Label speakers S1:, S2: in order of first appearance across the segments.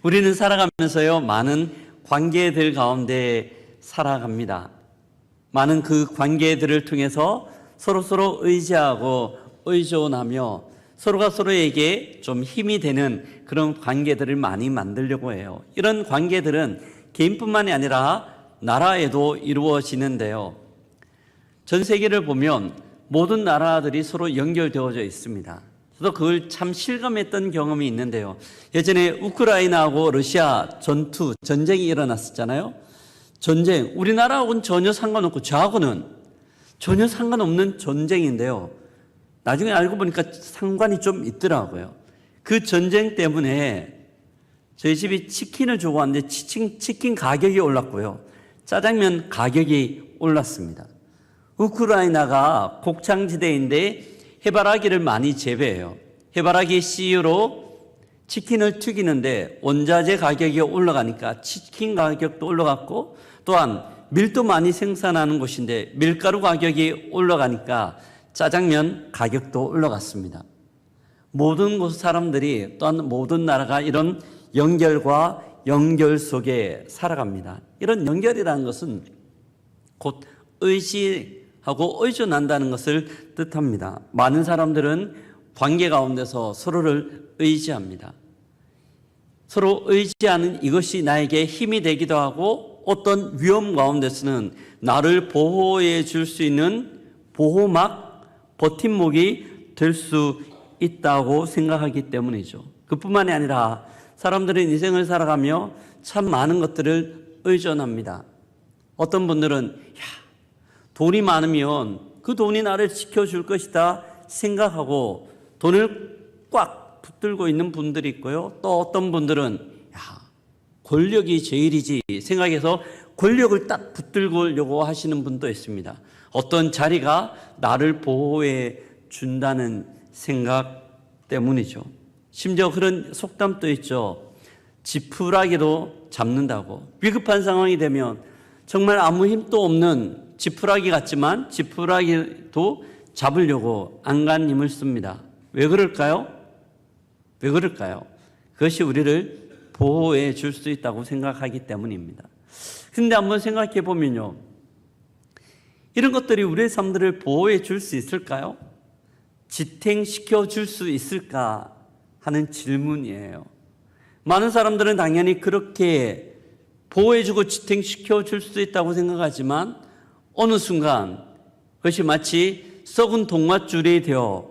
S1: 우리는 살아가면서요, 많은 관계들 가운데 살아갑니다. 많은 그 관계들을 통해서 서로 의지하고 의존하며 서로가 서로에게 좀 힘이 되는 그런 관계들을 많이 만들려고 해요. 이런 관계들은 개인뿐만이 아니라 나라에도 이루어지는데요. 전 세계를 보면 모든 나라들이 서로 연결되어져 있습니다. 저도 그걸 참 실감했던 경험이 있는데요. 예전에 우크라이나하고 러시아 전쟁이 일어났었잖아요. 전쟁, 우리나라하고는 전혀 상관없고 저하고는 전혀 상관없는 전쟁인데요. 나중에 알고 보니까 상관이 좀 있더라고요. 그 전쟁 때문에 저희 집이 치킨을 주고 왔는데 치킨 가격이 올랐고요. 짜장면 가격이 올랐습니다. 우크라이나가 곡창지대인데 해바라기를 많이 재배해요. 해바라기 씨유로 치킨을 튀기는데 원자재 가격이 올라가니까 치킨 가격도 올라갔고, 또한 밀도 많이 생산하는 곳인데 밀가루 가격이 올라가니까 짜장면 가격도 올라갔습니다. 모든 곳 사람들이, 또한 모든 나라가 이런 연결과 연결 속에 살아갑니다. 이런 연결이라는 것은 곧 의지하고 의존한다는 것을 뜻합니다. 많은 사람들은 관계 가운데서 서로를 의지합니다. 서로 의지하는 이것이 나에게 힘이 되기도 하고, 어떤 위험 가운데서는 나를 보호해 줄 수 있는 보호막, 버팀목이 될 수 있다고 생각하기 때문이죠. 그뿐만이 아니라 사람들은 인생을 살아가며 참 많은 것들을 의존합니다. 어떤 분들은 돈이 많으면 그 돈이 나를 지켜줄 것이다 생각하고 돈을 꽉 붙들고 있는 분들이 있고요. 또 어떤 분들은 권력이 제일이지 생각해서 권력을 딱 붙들려고 하시는 분도 있습니다. 어떤 자리가 나를 보호해 준다는 생각 때문이죠. 심지어 그런 속담도 있죠. 지푸라기도 잡는다고. 위급한 상황이 되면 정말 아무 힘도 없는 지푸라기 같지만 지푸라기도 잡으려고 안간힘을 씁니다. 왜 그럴까요? 왜 그럴까요? 그것이 우리를 보호해 줄 수 있다고 생각하기 때문입니다. 그런데 한번 생각해 보면요, 이런 것들이 우리의 삶들을 보호해 줄 수 있을까요? 지탱시켜 줄 수 있을까 하는 질문이에요. 많은 사람들은 당연히 그렇게 보호해주고 지탱시켜 줄 수 있다고 생각하지만 어느 순간 그것이 마치 썩은 동맛줄이 되어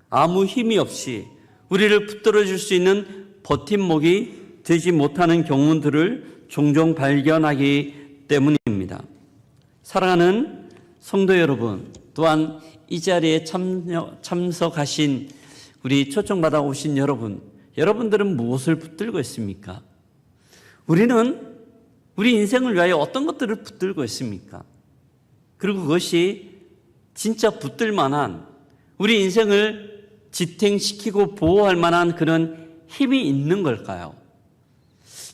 S1: 아무 힘이 없이 우리를 붙들어 줄 수 있는 버팀목이 되지 못하는 경우들을 종종 발견하기 때문입니다. 사랑하는 성도 여러분, 또한 이 자리에 참석하신 우리 초청받아 오신 여러분들은 무엇을 붙들고 있습니까? 우리는 우리 인생을 위하여 어떤 것들을 붙들고 있습니까? 그리고 그것이 진짜 붙들 만한, 우리 인생을 지탱시키고 보호할 만한 그런 힘이 있는 걸까요?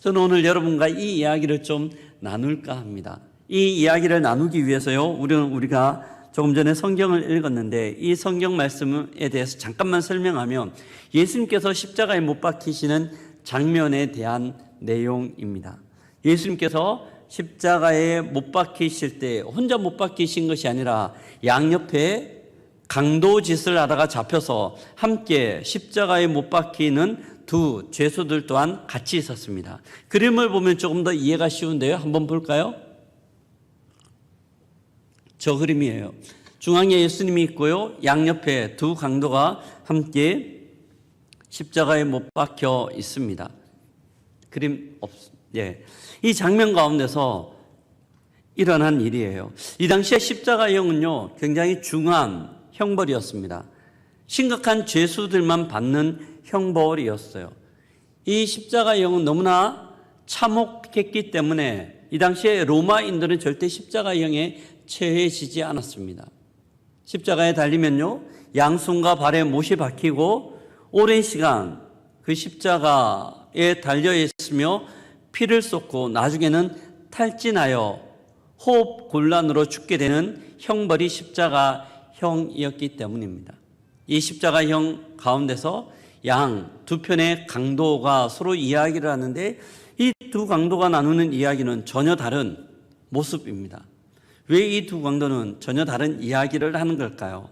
S1: 저는 오늘 여러분과 이 이야기를 좀 나눌까 합니다. 이 이야기를 나누기 위해서요, 우리가 조금 전에 성경을 읽었는데 이 성경 말씀에 대해서 잠깐만 설명하면 예수님께서 십자가에 못 박히시는 장면에 대한 내용입니다. 예수님께서 십자가에 못 박히실 때 혼자 못 박히신 것이 아니라 양옆에 강도짓을 하다가 잡혀서 함께 십자가에 못 박히는 두 죄수들 또한 같이 있었습니다. 그림을 보면 조금 더 이해가 쉬운데요. 한번 볼까요? 저 그림이에요. 중앙에 예수님이 있고요. 양옆에 두 강도가 함께 십자가에 못 박혀 있습니다. 그림 이 장면 가운데서 일어난 일이에요. 이 당시에 십자가형은요, 굉장히 중한 형벌이었습니다. 심각한 죄수들만 받는 형벌이었어요. 이 십자가형은 너무나 참혹했기 때문에 이 당시에 로마인들은 절대 십자가형에 처해지지 않았습니다. 십자가에 달리면요, 양손과 발에 못이 박히고 오랜 시간 그 십자가에 달려 있으며 피를 쏟고 나중에는 탈진하여 호흡 곤란으로 죽게 되는 형벌이 십자가형이었기 때문입니다. 이 십자가형 가운데서 양 두 편의 강도가 서로 이야기를 하는데 이 두 강도가 나누는 이야기는 전혀 다른 모습입니다. 왜 이 두 강도는 전혀 다른 이야기를 하는 걸까요?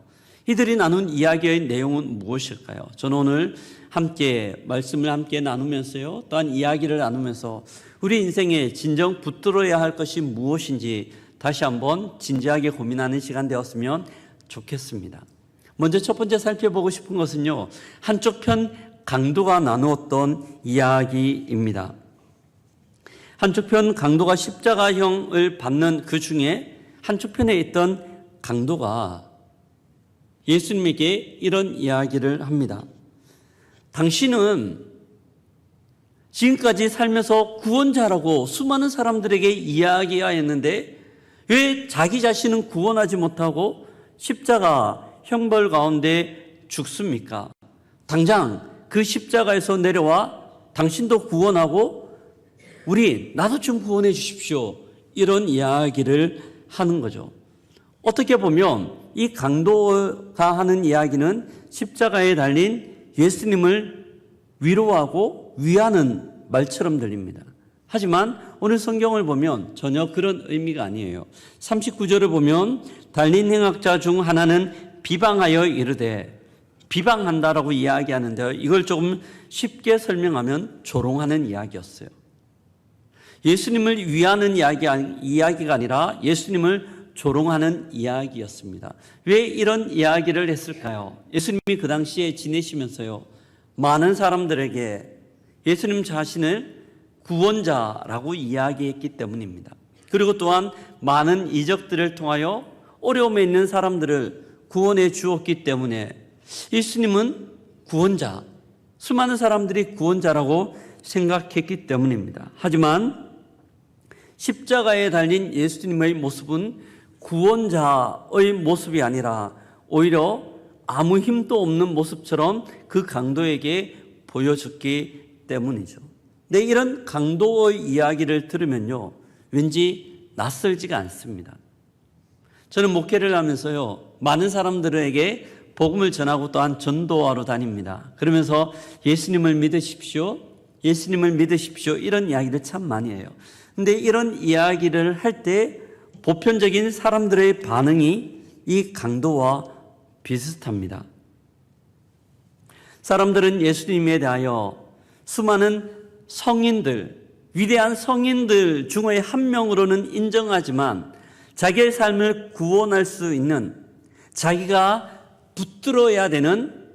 S1: 이들이 나눈 이야기의 내용은 무엇일까요? 저는 오늘 함께 말씀을 함께 나누면서요, 또한 이야기를 나누면서 우리 인생에 진정 붙들어야 할 것이 무엇인지 다시 한번 진지하게 고민하는 시간 되었으면 좋겠습니다. 먼저 첫 번째 살펴보고 싶은 것은요, 한쪽 편 강도가 나누었던 이야기입니다. 한쪽 편 강도가 십자가형을 받는 그 중에 한쪽 편에 있던 강도가 예수님에게 이런 이야기를 합니다. 당신은 지금까지 살면서 구원자라고 수많은 사람들에게 이야기하였는데 왜 자기 자신은 구원하지 못하고 십자가 형벌 가운데 죽습니까? 당장 그 십자가에서 내려와 당신도 구원하고 나도 좀 구원해 주십시오. 이런 이야기를 하는 거죠. 어떻게 보면 이 강도가 하는 이야기는 십자가에 달린 예수님을 위로하고 위하는 말처럼 들립니다. 하지만 오늘 성경을 보면 전혀 그런 의미가 아니에요. 39절을 보면 달린 행악자 중 하나는 비방하여 이르되, 비방한다라고 이야기하는데요, 이걸 조금 쉽게 설명하면 조롱하는 이야기였어요. 예수님을 위하는 이야기가 아니라 예수님을 조롱하는 이야기였습니다. 왜 이런 이야기를 했을까요? 예수님이 그 당시에 지내시면서요, 많은 사람들에게 예수님 자신을 구원자라고 이야기했기 때문입니다. 그리고 또한 많은 이적들을 통하여 어려움에 있는 사람들을 구원해 주었기 때문에 예수님은 구원자, 수많은 사람들이 구원자라고 생각했기 때문입니다. 하지만 십자가에 달린 예수님의 모습은 구원자의 모습이 아니라 오히려 아무 힘도 없는 모습처럼 그 강도에게 보여줬기 때문이죠. 네, 이런 강도의 이야기를 들으면요, 왠지 낯설지가 않습니다. 저는 목회를 하면서요, 많은 사람들에게 복음을 전하고 또한 전도하러 다닙니다. 그러면서 예수님을 믿으십시오, 예수님을 믿으십시오, 이런 이야기를 참 많이 해요. 근데 이런 이야기를 할 때 보편적인 사람들의 반응이 이 강도와 비슷합니다. 사람들은 예수님에 대하여 수많은 성인들, 위대한 성인들 중의 한 명으로는 인정하지만 자기의 삶을 구원할 수 있는, 자기가 붙들어야 되는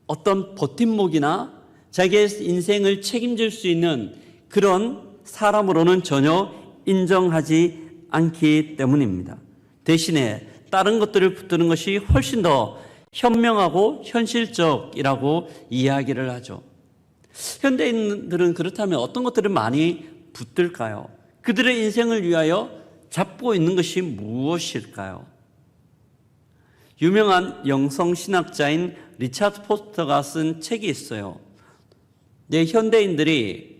S1: 어떤 버팀목이나 자기의 인생을 책임질 수 있는 그런 사람으로는 전혀 인정하지 않기 때문입니다. 대신에 다른 것들을 붙드는 것이 훨씬 더 현명하고 현실적이라고 이야기를 하죠. 현대인들은 그렇다면 어떤 것들을 많이 붙들까요? 그들의 인생을 위하여 잡고 있는 것이 무엇일까요? 유명한 영성신학자인 리차드 포스터가 쓴 책이 있어요. 현대인들이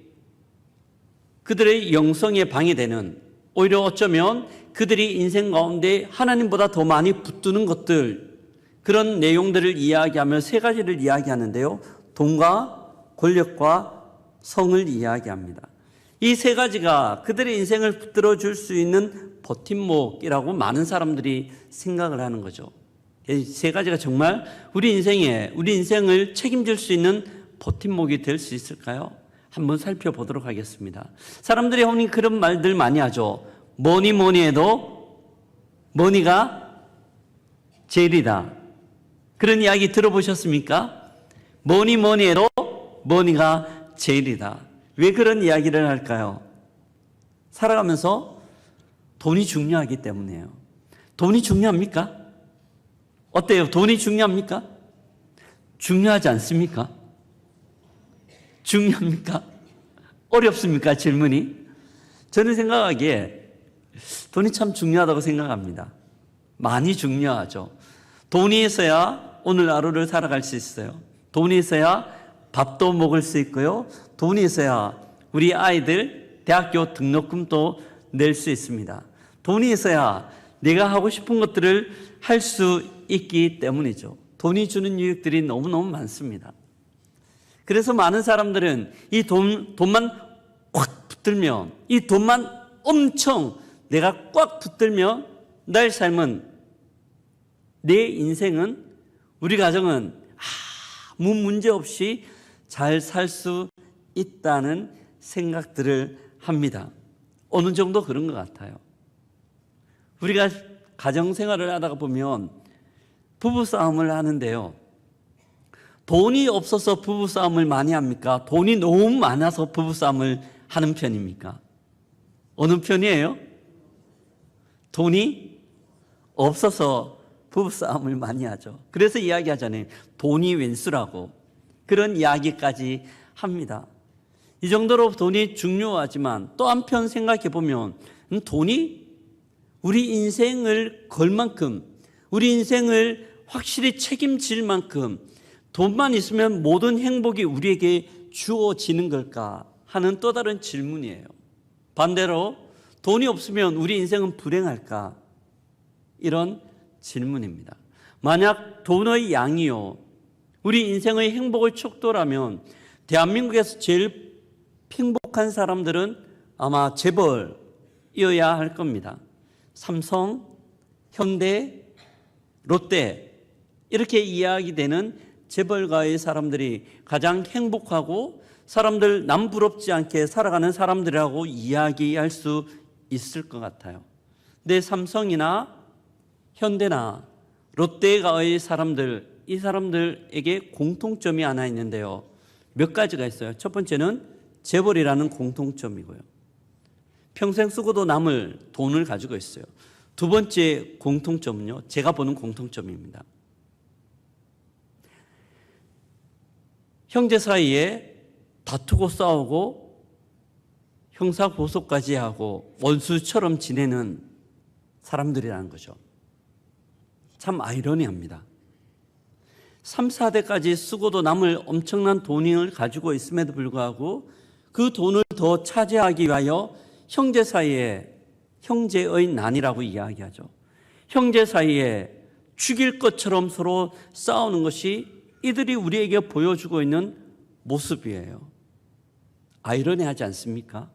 S1: 그들의 영성에 방해되는, 오히려 어쩌면 그들이 인생 가운데 하나님보다 더 많이 붙드는 것들, 그런 내용들을 이야기하며 세 가지를 이야기하는데요, 돈과 권력과 성을 이야기합니다. 이 세 가지가 그들의 인생을 붙들어 줄 수 있는 버팀목이라고 많은 사람들이 생각을 하는 거죠. 이 세 가지가 정말 우리 인생을 책임질 수 있는 버팀목이 될 수 있을까요? 한번 살펴보도록 하겠습니다. 사람들이 흔히 그런 말들 많이 하죠. 뭐니 해도 머니가 제일이다. 그런 이야기 들어보셨습니까? 뭐니 해도 머니가 제일이다. 왜 그런 이야기를 할까요? 살아가면서 돈이 중요하기 때문이에요. 돈이 중요합니까? 어때요? 돈이 중요합니까? 중요하지 않습니까? 중요합니까? 어렵습니까? 질문이? 저는 생각하기에 돈이 참 중요하다고 생각합니다. 많이 중요하죠. 돈이 있어야 오늘 하루를 살아갈 수 있어요. 돈이 있어야 밥도 먹을 수 있고요. 돈이 있어야 우리 아이들 대학교 등록금도 낼 수 있습니다. 돈이 있어야 내가 하고 싶은 것들을 할 수 있기 때문이죠. 돈이 주는 유익들이 너무너무 많습니다. 그래서 많은 사람들은 이 돈만 꽉 붙들면, 이 돈만 엄청 내가 꽉 붙들면 나의 삶은, 내 인생은, 우리 가정은 아무 문제 없이 잘 살 수 있다는 생각들을 합니다. 어느 정도 그런 것 같아요. 우리가 가정생활을 하다가 보면 부부싸움을 하는데요, 돈이 없어서 부부싸움을 많이 합니까? 돈이 너무 많아서 부부싸움을 하는 편입니까? 어느 편이에요? 돈이 없어서 부부싸움을 많이 하죠. 그래서 이야기하잖아요. 돈이 왼수라고. 그런 이야기까지 합니다. 이 정도로 돈이 중요하지만 또 한편 생각해 보면 돈이 우리 인생을 걸 만큼, 우리 인생을 확실히 책임질 만큼 돈만 있으면 모든 행복이 우리에게 주어지는 걸까 하는 또 다른 질문이에요. 반대로 돈이 없으면 우리 인생은 불행할까? 이런 질문입니다. 만약 돈의 양이요, 우리 인생의 행복을 척도라면 대한민국에서 제일 행복한 사람들은 아마 재벌이어야 할 겁니다. 삼성, 현대, 롯데 이렇게 이야기되는 재벌가의 사람들이 가장 행복하고 사람들 남 부럽지 않게 살아가는 사람들이라고 이야기할 수 있을 것 같아요. 근데 삼성이나 현대나 롯데가의 사람들, 이 사람들에게 공통점이 하나 있는데요, 몇 가지가 있어요. 첫 번째는 재벌이라는 공통점이고요, 평생 쓰고도 남을 돈을 가지고 있어요. 두 번째 공통점은요, 제가 보는 공통점입니다. 형제 사이에 다투고 싸우고 형사 고소까지 하고 원수처럼 지내는 사람들이라는 거죠. 참 아이러니합니다. 3, 4대까지 쓰고도 남을 엄청난 돈을 가지고 있음에도 불구하고 그 돈을 더 차지하기 위하여 형제 사이에, 형제의 난이라고 이야기하죠. 형제 사이에 죽일 것처럼 서로 싸우는 것이 이들이 우리에게 보여주고 있는 모습이에요. 아이러니하지 않습니까?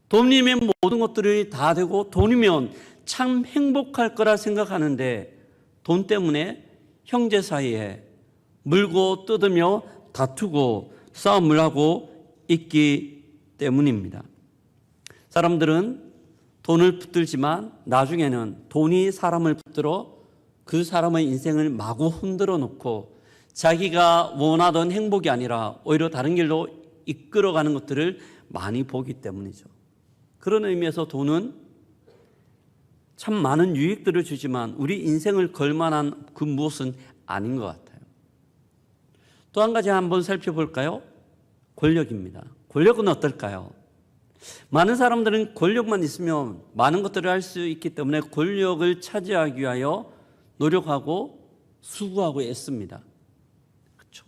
S1: 돈이면 모든 것들이 다 되고 돈이면 참 행복할 거라 생각하는데 돈 때문에 형제 사이에 물고 뜯으며 다투고 싸움을 하고 있기 때문입니다. 사람들은 돈을 붙들지만 나중에는 돈이 사람을 붙들어 그 사람의 인생을 마구 흔들어 놓고 자기가 원하던 행복이 아니라 오히려 다른 길로 이끌어가는 것들을 많이 보기 때문이죠. 그런 의미에서 돈은 참 많은 유익들을 주지만 우리 인생을 걸만한 그 무엇은 아닌 것 같아요. 또 한 가지 한번 살펴볼까요? 권력입니다. 권력은 어떨까요? 많은 사람들은 권력만 있으면 많은 것들을 할 수 있기 때문에 권력을 차지하기 위하여 노력하고 수고하고 애씁니다. 그렇죠?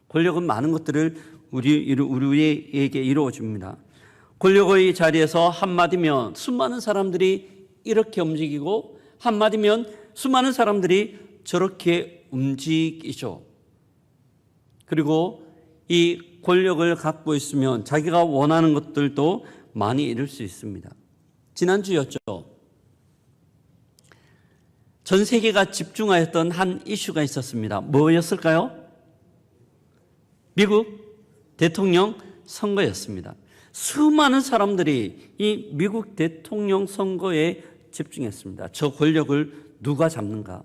S1: 권력은 많은 것들을 우리에게 이루어줍니다. 권력의 자리에서 한마디면 수많은 사람들이 이렇게 움직이고 한마디면 수많은 사람들이 저렇게 움직이죠. 그리고 이 권력을 갖고 있으면 자기가 원하는 것들도 많이 이룰 수 있습니다. 지난주였죠. 전 세계가 집중하였던 한 이슈가 있었습니다. 뭐였을까요? 미국 대통령 선거였습니다. 수많은 사람들이 이 미국 대통령 선거에 집중했습니다. 저 권력을 누가 잡는가?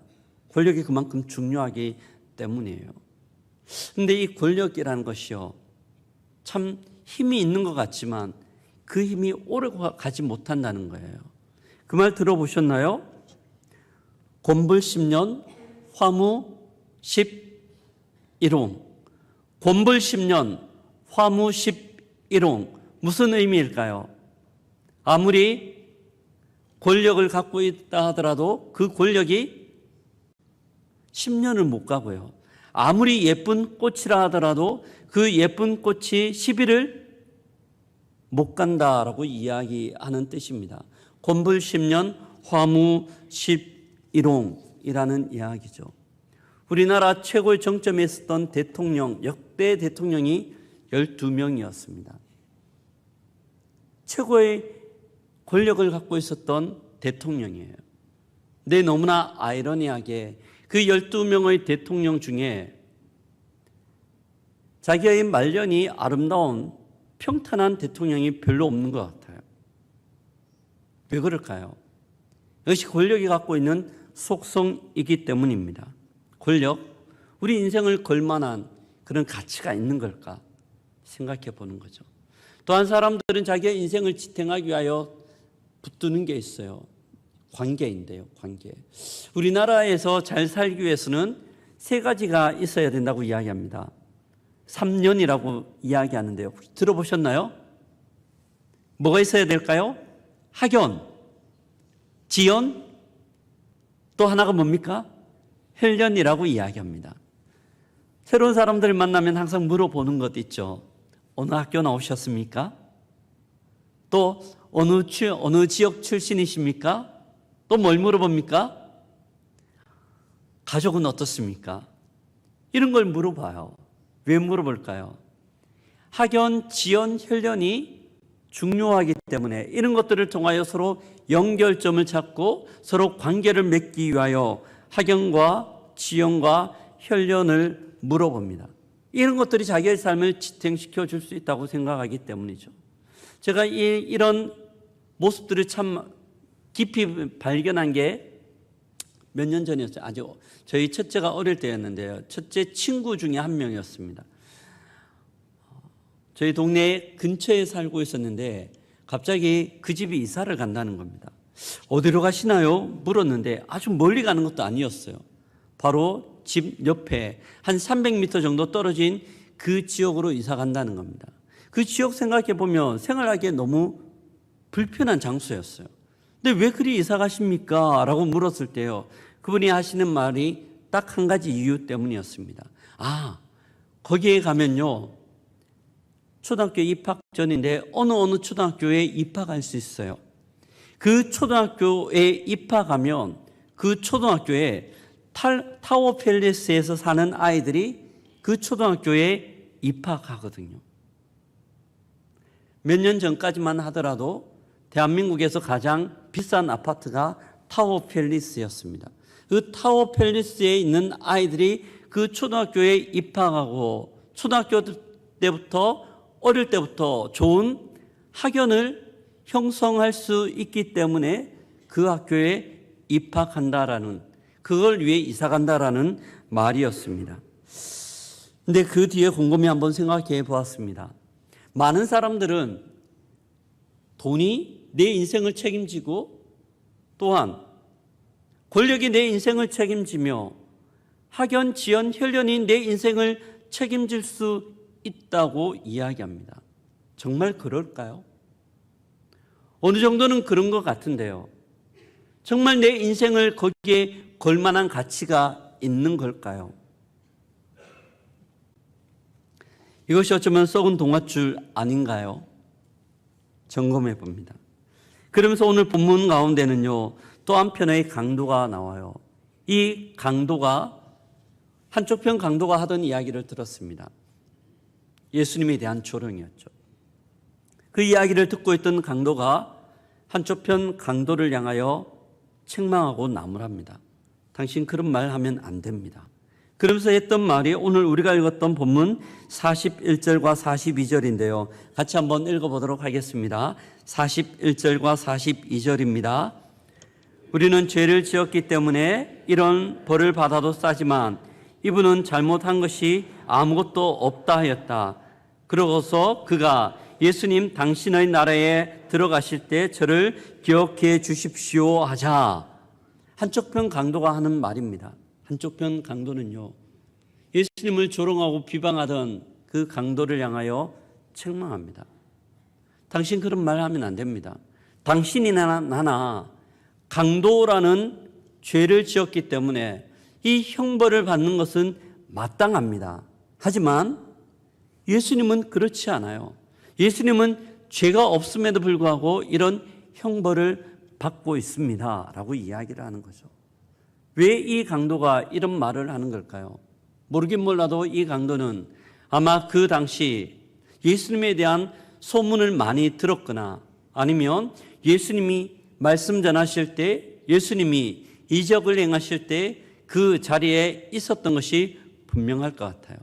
S1: 권력이 그만큼 중요하기 때문이에요. 그런데 이 권력이라는 것이요, 참 힘이 있는 것 같지만 그 힘이 오래 가지 못한다는 거예요. 그 말 들어보셨나요? 곤불 10년, 화무 11홍. 곤불 10년, 화무 11홍. 무슨 의미일까요? 아무리 권력을 갖고 있다 하더라도 그 권력이 10년을 못 가고요. 아무리 예쁜 꽃이라 하더라도 그 예쁜 꽃이 10일을 못 간다라고 이야기하는 뜻입니다. 곤불 10년, 화무 11홍이라는 이야기죠. 우리나라 최고의 정점에 있었던 대통령, 역대 대통령이 12명이었습니다. 최고의 권력을 갖고 있었던 대통령이에요. 근데 너무나 아이러니하게 그 12명의 대통령 중에 자기의 말년이 아름다운 평탄한 대통령이 별로 없는 것 같아요. 왜 그럴까요? 이것이 권력이 갖고 있는 속성이기 때문입니다. 권력, 우리 인생을 걸 만한 그런 가치가 있는 걸까 생각해 보는 거죠. 또한 사람들은 자기의 인생을 지탱하기 위하여 붙드는 게 있어요. 관계인데요, 관계. 우리나라에서 잘 살기 위해서는 세 가지가 있어야 된다고 이야기합니다. 3년이라고 이야기하는데요. 혹시 들어보셨나요? 뭐가 있어야 될까요? 학연, 지연, 또 하나가 뭡니까? 혈연이라고 이야기합니다. 새로운 사람들을 만나면 항상 물어보는 것 있죠. 어느 학교 나오셨습니까? 또 어느 지역 출신이십니까? 또 뭘 물어봅니까? 가족은 어떻습니까? 이런 걸 물어봐요. 왜 물어볼까요? 학연, 지연, 혈연이 중요하기 때문에 이런 것들을 통하여 서로 연결점을 찾고 서로 관계를 맺기 위하여 학연과 지연과 혈연을 물어봅니다. 이런 것들이 자기의 삶을 지탱시켜 줄 수 있다고 생각하기 때문이죠. 제가 이런 모습들을 참 깊이 발견한 게 몇 년 전이었어요. 아주 저희 첫째가 어릴 때였는데요. 첫째 친구 중에 한 명이었습니다. 저희 동네 근처에 살고 있었는데 갑자기 그 집이 이사를 간다는 겁니다. 어디로 가시나요? 물었는데 아주 멀리 가는 것도 아니었어요. 바로 집 옆에 한 300m 정도 떨어진 그 지역으로 이사 간다는 겁니다. 그 지역 생각해 보면 생활하기에 너무 불편한 장소였어요. 근데 왜 그리 이사 가십니까? 라고 물었을 때요. 그분이 하시는 말이 딱 한 가지 이유 때문이었습니다. 거기에 가면요. 초등학교 입학 전인데 어느 초등학교에 입학할 수 있어요. 그 초등학교에 입학하면 그 초등학교에 타워 팰리스에서 사는 아이들이 그 초등학교에 입학하거든요. 몇 년 전까지만 하더라도 대한민국에서 가장 비싼 아파트가 타워 팰리스였습니다. 그 타워 팰리스에 있는 아이들이 그 초등학교에 입학하고 초등학교 때부터 어릴 때부터 좋은 학연을 형성할 수 있기 때문에 그 학교에 입학한다라는, 그걸 위해 이사 간다라는 말이었습니다. 근데 그 뒤에 곰곰이 한번 생각해 보았습니다. 많은 사람들은 돈이 내 인생을 책임지고 또한 권력이 내 인생을 책임지며 학연, 지연, 혈연이 내 인생을 책임질 수 있다고 이야기합니다. 정말 그럴까요? 어느 정도는 그런 것 같은데요. 정말 내 인생을 거기에 걸 만한 가치가 있는 걸까요? 이것이 어쩌면 썩은 동화줄 아닌가요? 점검해 봅니다. 그러면서 오늘 본문 가운데는요, 또 한편의 강도가 나와요. 이 강도가, 한쪽 편 강도가 하던 이야기를 들었습니다. 예수님에 대한 조롱이었죠. 그 이야기를 듣고 있던 강도가 한쪽 편 강도를 향하여 책망하고 나무랍니다. 당신 그런 말 하면 안 됩니다. 그러면서 했던 말이 오늘 우리가 읽었던 본문 41절과 42절인데요. 같이 한번 읽어보도록 하겠습니다. 41절과 42절입니다. 우리는 죄를 지었기 때문에 이런 벌을 받아도 싸지만 이분은 잘못한 것이 아무것도 없다 하였다. 그러고서 그가 예수님 당신의 나라에 들어가실 때 저를 기억해 주십시오 하자. 한쪽 편 강도가 하는 말입니다. 한쪽 편 강도는요, 예수님을 조롱하고 비방하던 그 강도를 향하여 책망합니다. 당신 그런 말 하면 안 됩니다. 당신이나 나나 강도라는 죄를 지었기 때문에 이 형벌을 받는 것은 마땅합니다. 하지만 예수님은 그렇지 않아요. 예수님은 죄가 없음에도 불구하고 이런 형벌을 받고 있습니다 라고 이야기를 하는 거죠. 왜 이 강도가 이런 말을 하는 걸까요? 모르긴 몰라도 이 강도는 아마 그 당시 예수님에 대한 소문을 많이 들었거나 아니면 예수님이 말씀 전하실 때, 예수님이 이적을 행하실 때 그 자리에 있었던 것이 분명할 것 같아요.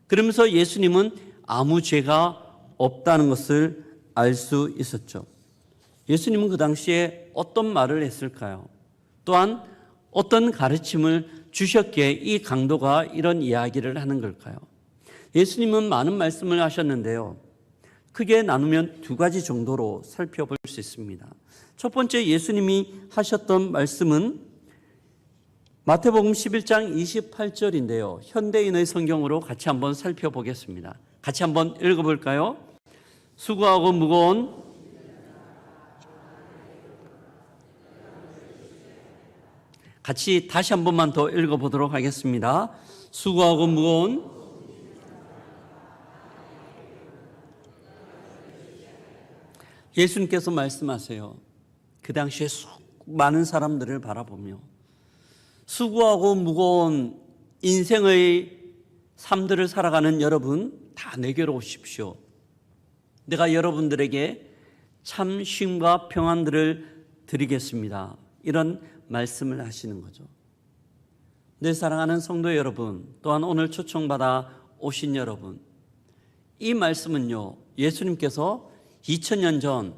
S1: 그러면서 예수님은 아무 죄가 없다는 것을 알 수 있었죠. 예수님은 그 당시에 어떤 말을 했을까요? 또한 어떤 가르침을 주셨기에 이 강도가 이런 이야기를 하는 걸까요? 예수님은 많은 말씀을 하셨는데요. 크게 나누면 두 가지 정도로 살펴볼 수 있습니다. 첫 번째 예수님이 하셨던 말씀은 마태복음 11장 28절인데요. 현대인의 성경으로 같이 한번 살펴보겠습니다. 같이 한번 읽어볼까요? 수고하고 무거운 같이 다시 한 번만 더 읽어보도록 하겠습니다. 수고하고 무거운 예수님께서 말씀하세요. 그 당시에 많은 사람들을 바라보며 수고하고 무거운 인생의 삶들을 살아가는 여러분 다 내게로 오십시오. 내가 여러분들에게 참 쉼과 평안들을 드리겠습니다. 이런 말씀을 하시는 거죠. 내 사랑하는 성도 여러분, 또한 오늘 초청받아 오신 여러분, 이 말씀은요, 예수님께서 2000년 전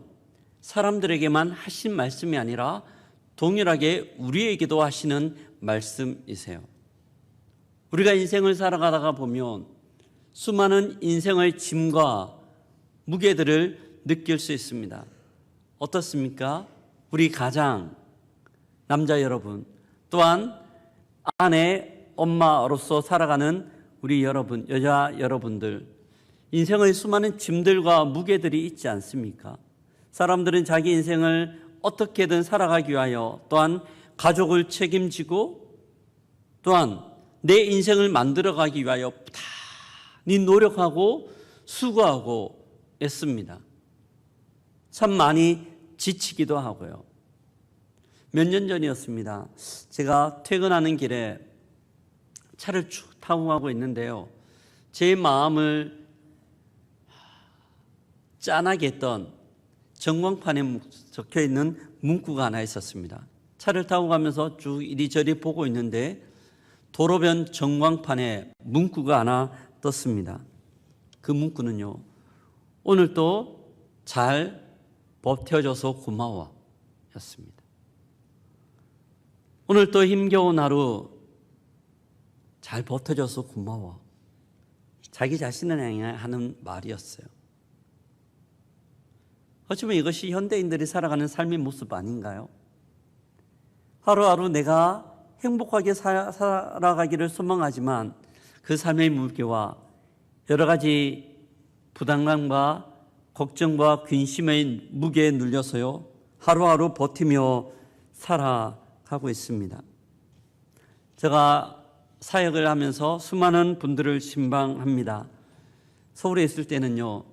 S1: 사람들에게만 하신 말씀이 아니라 동일하게 우리에게도 하시는 말씀이세요. 우리가 인생을 살아가다가 보면 수많은 인생의 짐과 무게들을 느낄 수 있습니다. 어떻습니까? 우리 가장, 남자 여러분, 또한 아내, 엄마로서 살아가는 우리 여러분, 여자 여러분들, 인생의 수많은 짐들과 무게들이 있지 않습니까? 사람들은 자기 인생을 어떻게든 살아가기 위하여 또한 가족을 책임지고 또한 내 인생을 만들어가기 위하여 부단히 노력하고 수고하고 애씁니다. 참 많이 지치기도 하고요. 몇 년 전이었습니다. 제가 퇴근하는 길에 차를 쭉 타고 가고 있는데요. 제 마음을 짠하게 했던 전광판에 적혀있는 문구가 하나 있었습니다. 차를 타고 가면서 쭉 이리저리 보고 있는데 도로변 전광판에 문구가 하나 떴습니다. 그 문구는요, 오늘도 잘 버텨줘서 고마워 였습니다. 오늘도 힘겨운 하루 잘 버텨줘서 고마워. 자기 자신을 향해 하는 말이었어요. 어쩌면 이것이 현대인들이 살아가는 삶의 모습 아닌가요? 하루하루 내가 행복하게 살아가기를 소망하지만 그 삶의 무게와 여러 가지 부담감과 걱정과 근심의 무게에 눌려서요, 하루하루 버티며 살아가고 있습니다. 제가 사역을 하면서 수많은 분들을 신방합니다. 서울에 있을 때는요,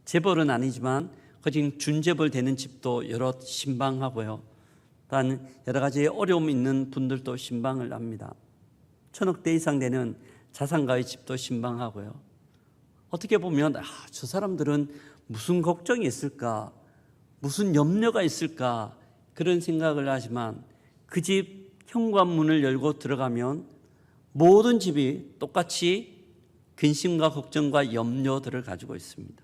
S1: 재벌은 아니지만 거진 준재벌 되는 집도 여러 신방하고요. 또한 여러 가지 어려움 있는 분들도 신방을 합니다. 1000억대 이상 되는 자산가의 집도 신방하고요. 어떻게 보면 저 사람들은 무슨 걱정이 있을까, 무슨 염려가 있을까 그런 생각을 하지만 그 집 현관문을 열고 들어가면 모든 집이 똑같이 근심과 걱정과 염려들을 가지고 있습니다.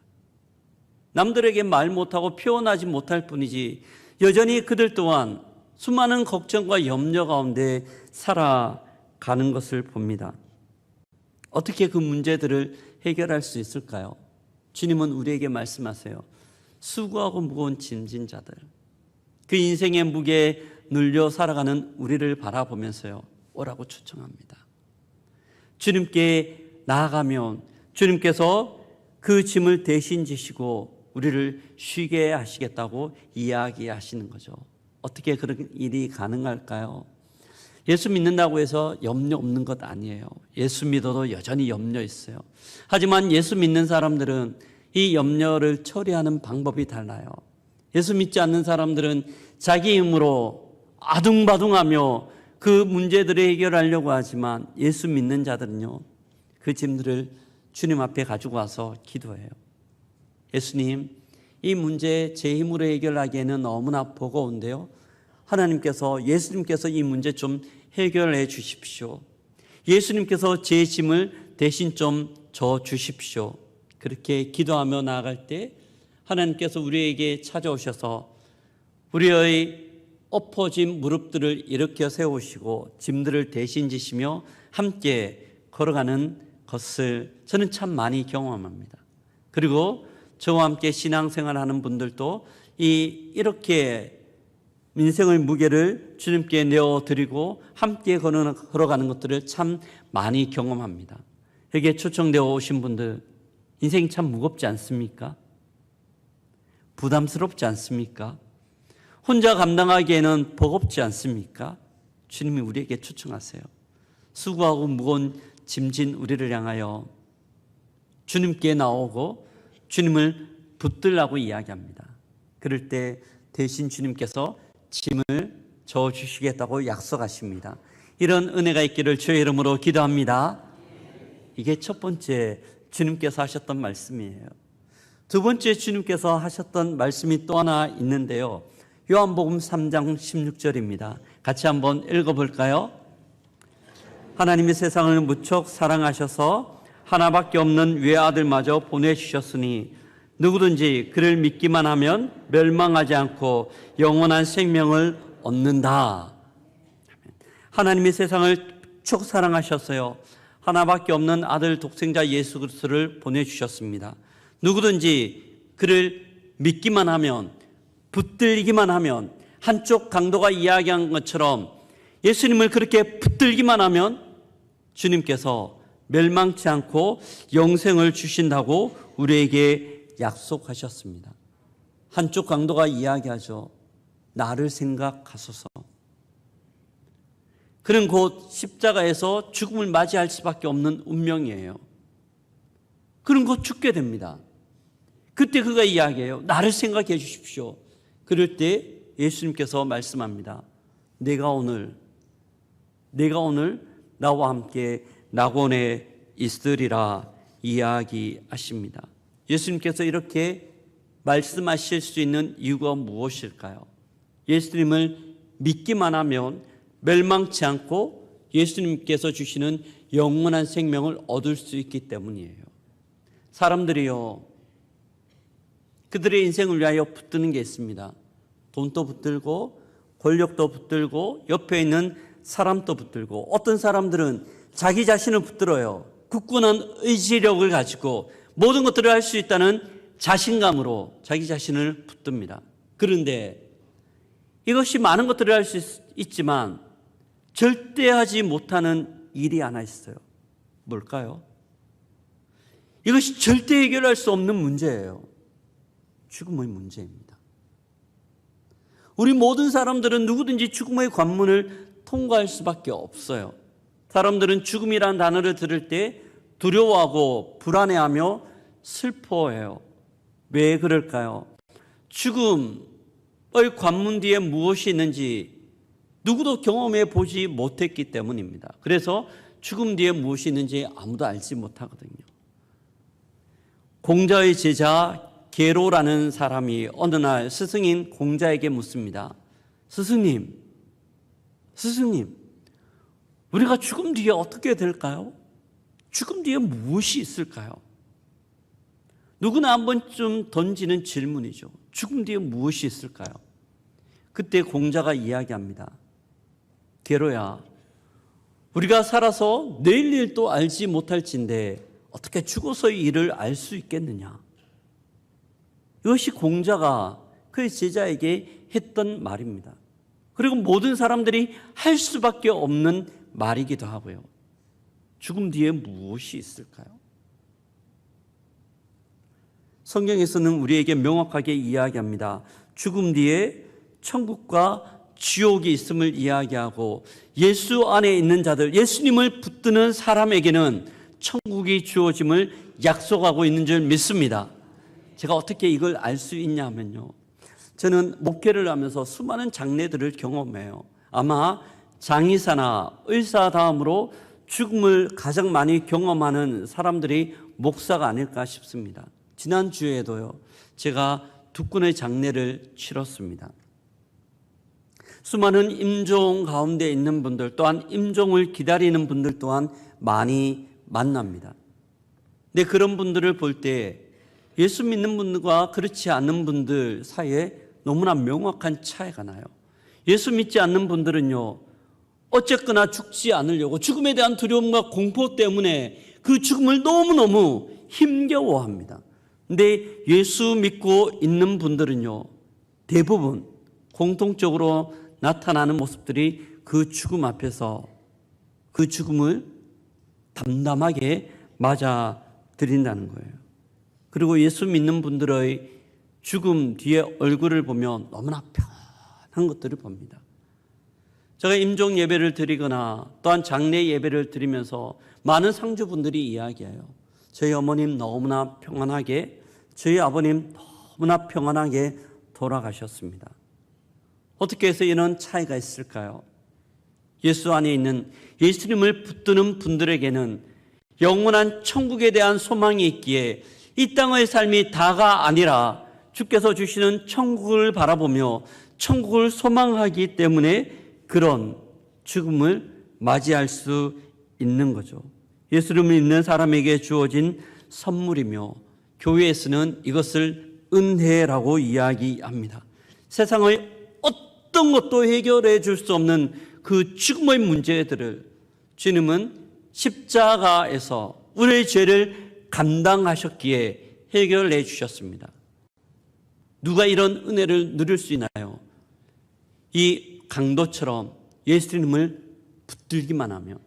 S1: 남들에게 말 못하고 표현하지 못할 뿐이지 여전히 그들 또한 수많은 걱정과 염려 가운데 살아가는 것을 봅니다. 어떻게 그 문제들을 해결할 수 있을까요? 주님은 우리에게 말씀하세요. 수고하고 무거운 짐진 자들, 그 인생의 무게에 눌려 살아가는 우리를 바라보면서요, 오라고 초청합니다. 주님께 나아가면 주님께서 그 짐을 대신 지시고 우리를 쉬게 하시겠다고 이야기하시는 거죠. 어떻게 그런 일이 가능할까요? 예수 믿는다고 해서 염려 없는 것 아니에요. 예수 믿어도 여전히 염려 있어요. 하지만 예수 믿는 사람들은 이 염려를 처리하는 방법이 달라요. 예수 믿지 않는 사람들은 자기 힘으로 아둥바둥하며 그 문제들을 해결하려고 하지만 예수 믿는 자들은요, 그 짐들을 주님 앞에 가지고 와서 기도해요. 예수님, 이 문제 제 힘으로 해결하기에는 너무나 버거운데요, 하나님께서, 예수님께서 이 문제 좀 해결해 주십시오. 예수님께서 제 짐을 대신 좀 져 주십시오. 그렇게 기도하며 나아갈 때 하나님께서 우리에게 찾아오셔서 우리의 엎어진 무릎들을 일으켜 세우시고 짐들을 대신 지시며 함께 걸어가는 것을 저는 참 많이 경험합니다. 그리고 저와 함께 신앙생활하는 분들도 이렇게 인생의 무게를 주님께 내어드리고 함께 걸어가는 것들을 참 많이 경험합니다. 여기에 초청되어 오신 분들, 인생이 참 무겁지 않습니까? 부담스럽지 않습니까? 혼자 감당하기에는 버겁지 않습니까? 주님이 우리에게 초청하세요. 수고하고 무거운 짐진 우리를 향하여 주님께 나오고 주님을 붙들라고 이야기합니다. 그럴 때 대신 주님께서 짐을 져주시겠다고 약속하십니다. 이런 은혜가 있기를 주의 이름으로 기도합니다. 이게 첫 번째 주님께서 하셨던 말씀이에요. 두 번째 주님께서 하셨던 말씀이 또 하나 있는데요, 요한복음 3장 16절입니다. 같이 한번 읽어볼까요? 하나님이 세상을 무척 사랑하셔서 하나밖에 없는 외아들마저 보내주셨으니 누구든지 그를 믿기만 하면 멸망하지 않고 영원한 생명을 얻는다. 하나님이 세상을 무척 사랑하셨어요. 하나밖에 없는 아들 독생자 예수 그리스도를 보내주셨습니다. 누구든지 그를 믿기만 하면, 붙들기만 하면, 한쪽 강도가 이야기한 것처럼 예수님을 그렇게 붙들기만 하면 주님께서 멸망치 않고 영생을 주신다고 우리에게 약속하셨습니다. 한쪽 강도가 이야기하죠. 나를 생각하소서. 그는 곧 십자가에서 죽음을 맞이할 수밖에 없는 운명이에요. 그는 곧 죽게 됩니다. 그때 그가 이야기해요. 나를 생각해 주십시오. 그럴 때 예수님께서 말씀합니다. 내가 오늘 나와 함께 낙원에 있으리라 이야기하십니다. 예수님께서 이렇게 말씀하실 수 있는 이유가 무엇일까요? 예수님을 믿기만 하면 멸망치 않고 예수님께서 주시는 영원한 생명을 얻을 수 있기 때문이에요. 사람들이요, 그들의 인생을 위하여 붙드는 게 있습니다. 돈도 붙들고 권력도 붙들고 옆에 있는 사람도 붙들고, 어떤 사람들은 자기 자신을 붙들어요. 굳건한 의지력을 가지고 모든 것들을 할 수 있다는 자신감으로 자기 자신을 붙듭니다. 그런데 이것이 많은 것들을 할 수 있지만 절대 하지 못하는 일이 하나 있어요. 뭘까요? 이것이 절대 해결할 수 없는 문제예요. 죽음의 문제입니다. 우리 모든 사람들은 누구든지 죽음의 관문을 통과할 수밖에 없어요. 사람들은 죽음이라는 단어를 들을 때 두려워하고 불안해하며 슬퍼해요. 왜 그럴까요? 죽음의 관문 뒤에 무엇이 있는지 누구도 경험해 보지 못했기 때문입니다. 그래서 죽음 뒤에 무엇이 있는지 아무도 알지 못하거든요. 공자의 제자 게로라는 사람이 어느 날 스승인 공자에게 묻습니다. 스승님, 우리가 죽음 뒤에 어떻게 될까요? 죽음 뒤에 무엇이 있을까요? 누구나 한 번쯤 던지는 질문이죠. 죽음 뒤에 무엇이 있을까요? 그때 공자가 이야기합니다. 게로야, 우리가 살아서 내일 일도 알지 못할진데 어떻게 죽어서의 일을 알 수 있겠느냐? 이것이 공자가 그의 제자에게 했던 말입니다. 그리고 모든 사람들이 할 수밖에 없는 말이기도 하고요. 죽음 뒤에 무엇이 있을까요? 성경에서는 우리에게 명확하게 이야기합니다. 죽음 뒤에 천국과 지옥이 있음을 이야기하고, 예수 안에 있는 자들, 예수님을 붙드는 사람에게는 천국이 주어짐을 약속하고 있는 줄 믿습니다. 제가 어떻게 이걸 알 수 있냐면요, 저는 목회를 하면서 수많은 장례들을 경험해요. 아마 장의사나 의사 다음으로 죽음을 가장 많이 경험하는 사람들이 목사가 아닐까 싶습니다. 지난주에도요, 제가 두 건의 장례를 치렀습니다. 수많은 임종 가운데 있는 분들, 또한 임종을 기다리는 분들 또한 많이 만납니다. 근데 그런 분들을 볼 때 예수 믿는 분들과 그렇지 않는 분들 사이에 너무나 명확한 차이가 나요. 예수 믿지 않는 분들은요, 어쨌거나 죽지 않으려고 죽음에 대한 두려움과 공포 때문에 그 죽음을 너무너무 힘겨워합니다. 근데 예수 믿고 있는 분들은요, 대부분 공통적으로 나타나는 모습들이 그 죽음 앞에서 그 죽음을 담담하게 맞아들인다는 거예요. 그리고 예수 믿는 분들의 죽음 뒤에 얼굴을 보면 너무나 편한 것들을 봅니다. 제가 임종 예배를 드리거나 또한 장례 예배를 드리면서 많은 상주분들이 이야기해요. 저희 어머님 너무나 평안하게, 저희 아버님 너무나 평안하게 돌아가셨습니다. 어떻게 해서 이런 차이가 있을까요? 예수 안에 있는 예수님을 붙드는 분들에게는 영원한 천국에 대한 소망이 있기에 이 땅의 삶이 다가 아니라 주께서 주시는 천국을 바라보며 천국을 소망하기 때문에 그런 죽음을 맞이할 수 있는 거죠. 예수를 믿는 사람에게 주어진 선물이며 교회에서는 이것을 은혜라고 이야기합니다. 세상의 어떤 것도 해결해 줄 수 없는 그 죽음의 문제들을 주님은 십자가에서 우리의 죄를 감당하셨기에 해결해 주셨습니다. 누가 이런 은혜를 누릴 수 있나요? 이 강도처럼 예수님을 붙들기만 하면.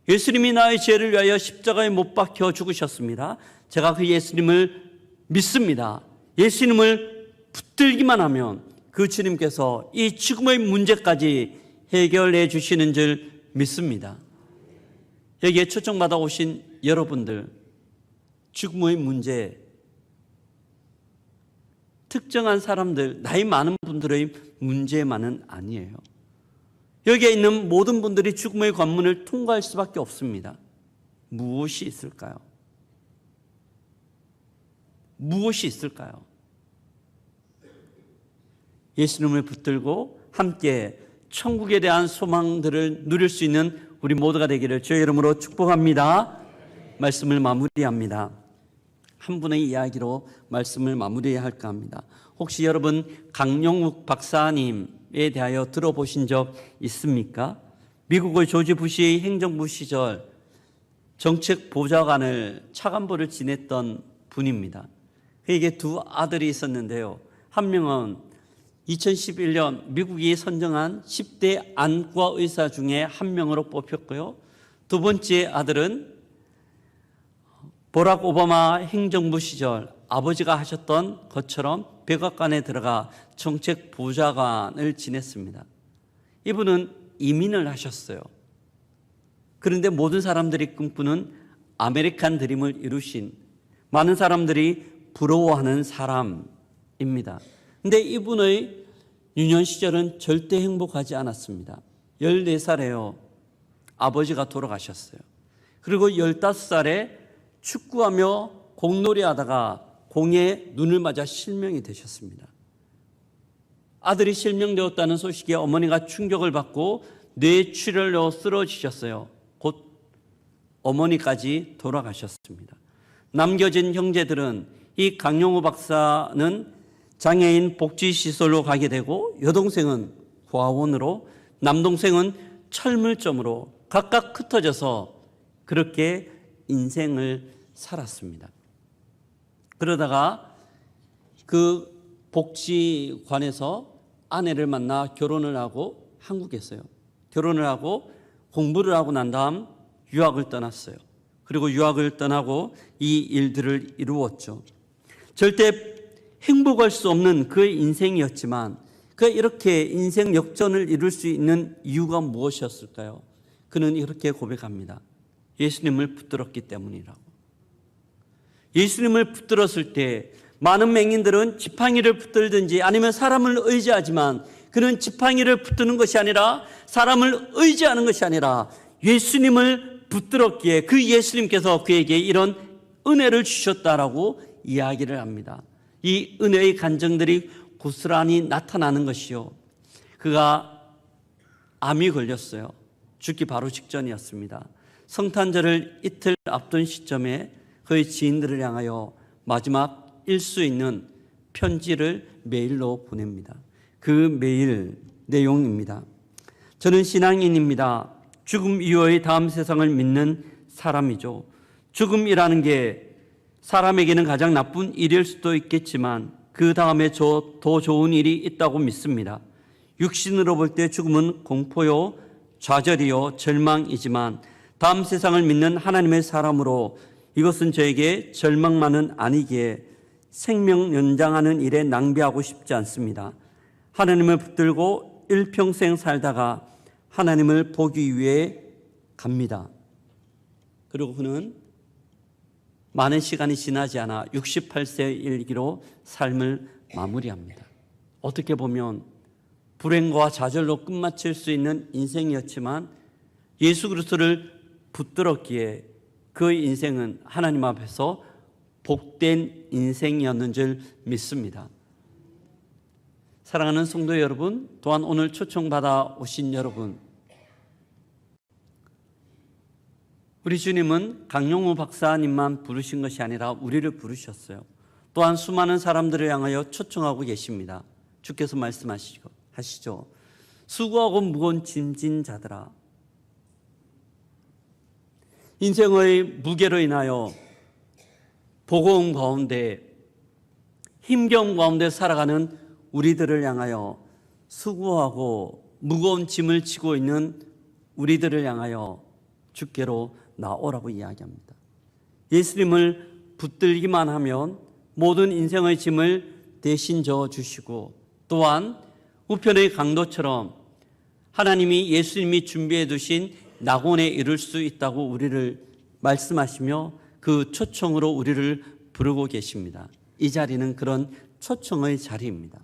S1: 예수님이 나의 죄를 위하여 십자가에 못 박혀 죽으셨습니다. 제가 그 예수님을 믿습니다. 예수님을 붙들기만 하면 그 주님께서 이 죽음의 문제까지 해결해 주시는 줄 믿습니다. 여기에 초청받아 오신 여러분들, 죽음의 문제, 특정한 사람들, 나이 많은 분들의 문제만은 아니에요. 여기에 있는 모든 분들이 죽음의 관문을 통과할 수밖에 없습니다. 무엇이 있을까요? 무엇이 있을까요? 예수님을 붙들고 함께 천국에 대한 소망들을 누릴 수 있는 우리 모두가 되기를 주의 이름으로 축복합니다. 말씀을 마무리합니다. 한 분의 이야기로 말씀을 마무리해야 할까 합니다. 혹시 여러분 강용욱 박사님에 대하여 들어보신 적 있습니까? 미국의 조지 부시 행정부 시절 정책 보좌관을 차관보를 지냈던 분입니다. 그에게 두 아들이 있었는데요. 한 명은 2011년 미국이 선정한 10대 안과 의사 중에 한 명으로 뽑혔고요. 두 번째 아들은 버락 오바마 행정부 시절 아버지가 하셨던 것처럼 백악관에 들어가 정책 보좌관을 지냈습니다. 이분은 이민을 하셨어요. 그런데 모든 사람들이 꿈꾸는 아메리칸 드림을 이루신, 많은 사람들이 부러워하는 사람입니다. 근데 이분의 유년 시절은 절대 행복하지 않았습니다. 14살에요. 아버지가 돌아가셨어요. 그리고 15살에 축구하며 공놀이 하다가 공에 눈을 맞아 실명이 되셨습니다. 아들이 실명되었다는 소식에 어머니가 충격을 받고 뇌출혈로 쓰러지셨어요. 곧 어머니까지 돌아가셨습니다. 남겨진 형제들은 이 강용우 박사는 장애인 복지시설로 가게 되고, 여동생은 고아원으로, 남동생은 철물점으로 각각 흩어져서 그렇게 인생을 살았습니다. 그러다가 그 복지관에서 아내를 만나 결혼을 하고 한국에서요. 결혼을 하고 공부를 하고 난 다음 유학을 떠났어요. 그리고 유학을 떠나고 이 일들을 이루었죠. 절대 행복할 수 없는 그의 인생이었지만 그가 이렇게 인생 역전을 이룰 수 있는 이유가 무엇이었을까요? 그는 이렇게 고백합니다. 예수님을 붙들었기 때문이라고. 예수님을 붙들었을 때 많은 맹인들은 지팡이를 붙들든지 아니면 사람을 의지하지만 그는 지팡이를 붙드는 것이 아니라 사람을 의지하는 것이 아니라 예수님을 붙들었기에 그 예수님께서 그에게 이런 은혜를 주셨다라고 이야기를 합니다. 이 은혜의 간증들이 고스란히 나타나는 것이요. 그가 암이 걸렸어요. 죽기 바로 직전이었습니다. 성탄절을 이틀 앞둔 시점에 그의 지인들을 향하여 마지막 일수 있는 편지를 메일로 보냅니다. 그 메일 내용입니다. 저는 신앙인입니다. 죽음 이후의 다음 세상을 믿는 사람이죠. 죽음이라는 게 사람에게는 가장 나쁜 일일 수도 있겠지만 그 다음에 더 좋은 일이 있다고 믿습니다. 육신으로 볼 때 죽음은 공포요, 좌절이요, 절망이지만 다음 세상을 믿는 하나님의 사람으로 이것은 저에게 절망만은 아니기에 생명 연장하는 일에 낭비하고 싶지 않습니다. 하나님을 붙들고 일평생 살다가 하나님을 보기 위해 갑니다. 그리고 그는 많은 시간이 지나지 않아 68세의 일기로 삶을 마무리합니다. 어떻게 보면 불행과 좌절로 끝마칠 수 있는 인생이었지만 예수 그리스도를 붙들었기에 그의 인생은 하나님 앞에서 복된 인생이었는 줄 믿습니다. 사랑하는 성도 여러분, 또한 오늘 초청받아 오신 여러분, 우리 주님은 강용우 박사님만 부르신 것이 아니라 우리를 부르셨어요. 또한 수많은 사람들을 향하여 초청하고 계십니다. 주께서 말씀하시죠. 수고하고 무거운 짐진 자들아, 인생의 무게로 인하여 버거움 가운데 힘겨움 가운데 살아가는 우리들을 향하여 수고하고 무거운 짐을 지고 있는 우리들을 향하여 주께로 나오라고 이야기합니다. 예수님을 붙들기만 하면 모든 인생의 짐을 대신 져주시고 또한 우편의 강도처럼 하나님이 예수님이 준비해 두신 낙원에 이를 수 있다고 우리를 말씀하시며 그 초청으로 우리를 부르고 계십니다. 이 자리는 그런 초청의 자리입니다.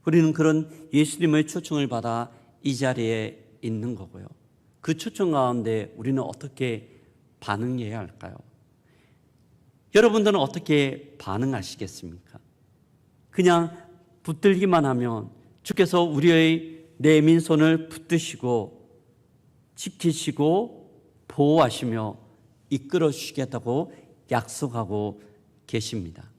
S1: 우리는 그런 예수님의 초청을 받아 이 자리에 있는 거고요. 그 초청 가운데 우리는 어떻게 반응해야 할까요? 여러분들은 어떻게 반응하시겠습니까? 그냥 붙들기만 하면 주께서 우리의 내민 손을 붙드시고 지키시고 보호하시며 이끌어 주시겠다고 약속하고 계십니다.